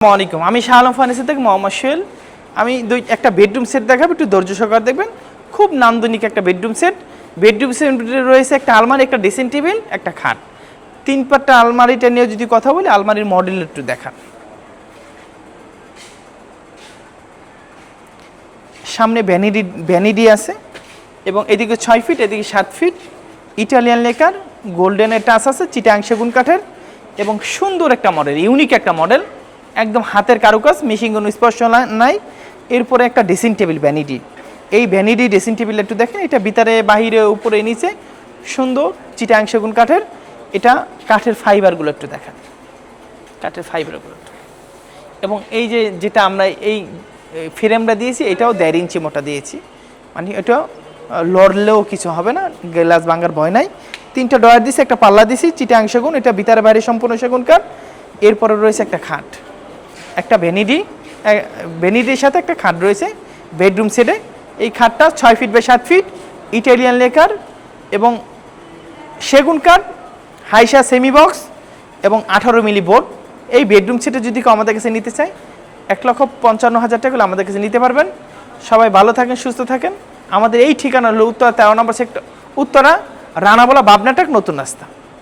আসসালামু আলাইকুম, আমি শাহ আলম ফার্নিচার থেকে মোহাম্মদ সোহেল। আমি একটা বেডরুম সেট দেখাবো, একটু ধৈর্য সহকারে দেখবেন। খুব নান্দনিক একটা বেডরুম সেট। বেডরুম সেট রয়েছে একটা আলমারি, একটা ড্রেসিং টেবিল, একটা খাট। 3 পাট্টা আলমারিটা নিয়ে যদি কথা বলি, আলমারির মডেল একটু দেখান। সামনে ভ্যানিডি আছে এবং এদিকে 6 ফিট, এদিকে 7 ফিট। ইটালিয়ান লেকার, গোল্ডেনের টাচ আছে, চিটাং সেগুন কাঠের এবং সুন্দর একটা মডেল, ইউনিক একটা মডেল, একদম হাতের কারুকাজ, মেশিন কোনো স্পর্শ নাই। এরপরে একটা ড্রেসিং টেবিল ভ্যানিডি। এই ভ্যানিডি ড্রেসিং টেবিল একটু দেখেন, এটা ভিতরে বাহিরে উপরে নিচে সুন্দর চিটাং সেগুন কাঠের। এটা কাঠের ফাইবারগুলো একটু দেখেন, কাঠের ফাইবারগুলো। এবং এই যেটা আমরা এই ফ্রেমটা দিয়েছি, এটাও 1.5 ইঞ্চি মোটা দিয়েছি, মানে এটা লড়লেও কিছু হবে না, গ্লাস ভাঙার ভয় নাই। 3টা ডয়ার দিয়েছি, একটা পাল্লা দিয়েছি চিটাং সেগুন, এটা ভিতরে বাইরে সম্পূর্ণ সেগুন কাঠ। এরপরে রয়েছে একটা খাট, একটা ভ্যানিডির সাথে একটা খাট রয়েছে বেডরুম সেটে। এই খাটটা 6 feet by 7 feet, Italian lacquer এবং সেগুন কাঠ, হাইসা সেমি বক্স এবং 18 মিলি বোর্ড। এই বেডরুম সেটে যদি কেউ আমাদের কাছে নিতে চায়, 1,55,000 টাকা আমাদের কাছে নিতে পারবেন। সবাই ভালো থাকেন, সুস্থ থাকেন। আমাদের এই ঠিকানা হলো উত্তরা 13 নম্বর সেক্টর, উত্তরা রানাবোলা বাবনাটাক নতুন রাস্তা।